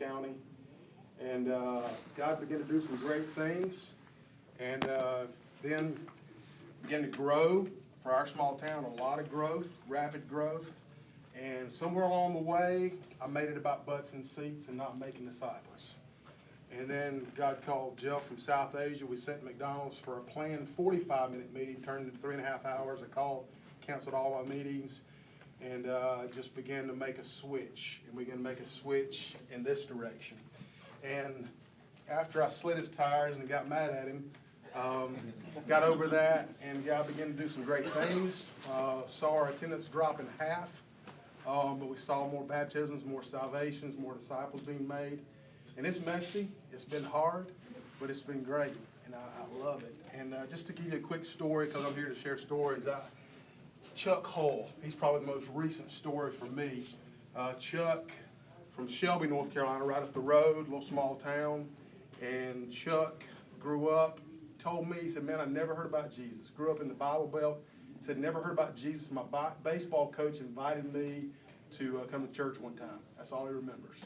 County. And God began to do some great things, and then began to grow for our small town, a lot of growth, rapid growth. And somewhere along the way, I made it about butts and seats and not making disciples. And then God called Jeff from South Asia. We sat at McDonald's for a planned 45-minute meeting, turned into 3.5 hours. I called, canceled all my meetings, and just began to make a switch. And we began to make a switch in this direction. And after I slid his tires and got mad at him, got over that, and God began to do some great things. Saw our attendance drop in half, but we saw more baptisms, more salvations, more disciples being made. And it's messy, it's been hard, but it's been great, and I love it. And just to give you a quick story, because I'm here to share stories, Chuck Hull, he's probably the most recent story for me. Chuck, from Shelby, North Carolina, right up the road, little small town. And Chuck grew up, told me, he said, man, I never heard about Jesus. Grew up in the Bible Belt. Said, never heard about Jesus. My baseball coach invited me to come to church one time. That's all he remembers.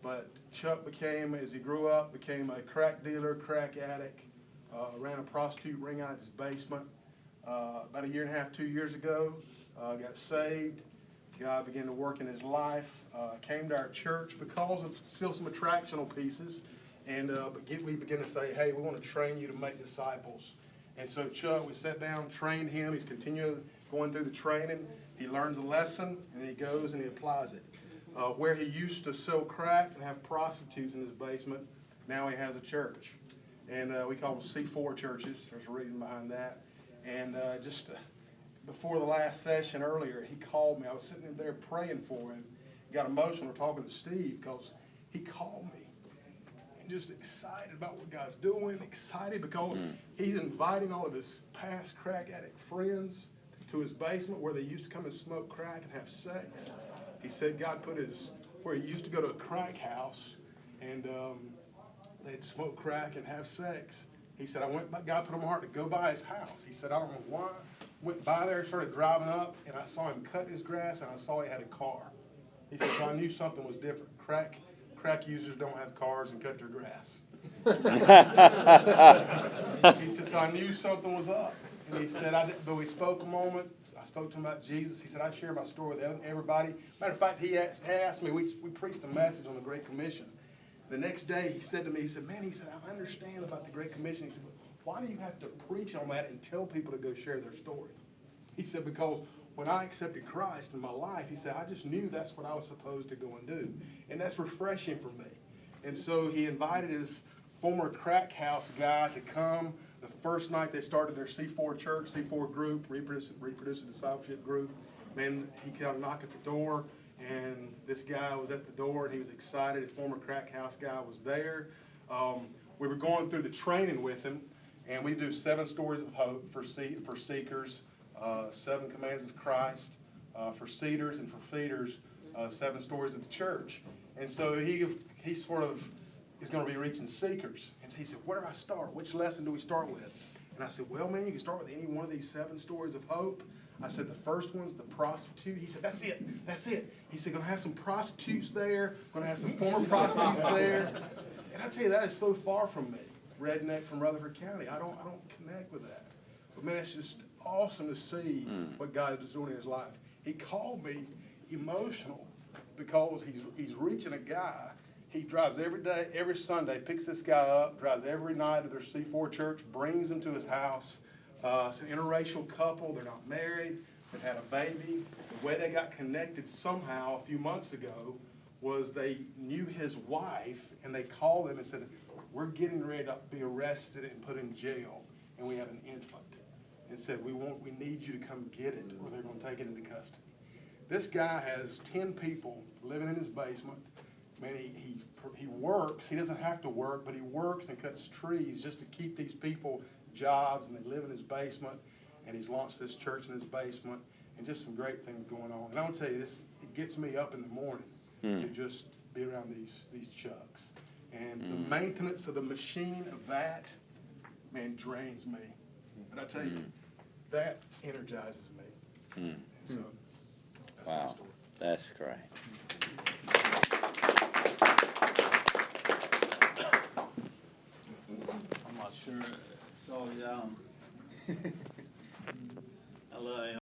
But Chuck became, as he grew up, became a crack dealer, crack addict, ran a prostitute ring out of his basement. About 1.5 years, 2 years ago, got saved. God began to work in his life, came to our church because of still some attractional pieces, and we began to say, hey, we want to train you to make disciples. And so Chuck, we sat down, trained him. He's continuing going through the training. He learns a lesson, and he goes and he applies it. Where he used to sell crack and have prostitutes in his basement, now he has a church. And we call them C4 churches. There's a reason behind that. And before the last session earlier, he called me. I was sitting in there praying for him. Got emotional talking to Steve because he called me. And just excited about what God's doing. Excited because he's inviting all of his past crack addict friends to his basement where they used to come and smoke crack and have sex. He said God put where he used to go to a crack house and they'd smoke crack and have sex. He said, God put on my heart to go by his house. He said, I don't know why. Went by there, started driving up, and I saw him cutting his grass, and I saw he had a car. He said, so I knew something was different. Crack users don't have cars and cut their grass. He said, so I knew something was up. And he said, but we spoke a moment. I spoke to him about Jesus. He said, I share my story with everybody. Matter of fact, he asked me, we preached a message on the Great Commission. The next day, he said to me, he said, I understand about the Great Commission. He said, but why do you have to preach on that and tell people to go share their story? He said, because when I accepted Christ in my life, he said, I just knew that's what I was supposed to go and do. And that's refreshing for me. And so he invited his former crack house guy to come. The first night they started their C4 church, C4 group, reproducing discipleship group. Man, he came and knocked at the door. And this guy was at the door, and he was excited. His former crack house guy was there. We were going through the training with him, and we do 7 stories of hope for seekers, 7 commands of Christ for seeders, and for feeders, 7 stories of the church. And so he sort of is going to be reaching seekers. And so he said, where do I start? Which lesson do we start with? And I said, well, man, you can start with any one of these 7 stories of hope. I said, the first one's the prostitute. He said, that's it. He said, going to have some prostitutes there, going to have some former prostitutes there. And I tell you, that is so far from me, redneck from Rutherford County. I don't connect with that. But man, it's just awesome to see what God is doing in his life. He called me emotional because he's reaching a guy. He drives every day, every Sunday, picks this guy up, drives every night to their C4 church, brings him to his house. It's an interracial couple. They're not married. They've had a baby. The way they got connected somehow a few months ago was they knew his wife, and they called him and said, we're getting ready to be arrested and put in jail, and we have an infant. And said, we need you to come get it, or they're going to take it into custody. This guy has 10 people living in his basement. Man, he works. He doesn't have to work, but he works and cuts trees just to keep these people jobs, and they live in his basement. And he's launched this church in his basement, and just some great things going on. And I'm gonna tell you, it gets me up in the morning to just be around these chucks. And the maintenance of the machine of that, man, drains me. But I tell you, that energizes me. And so that's my story. That's great. much. Sure. So,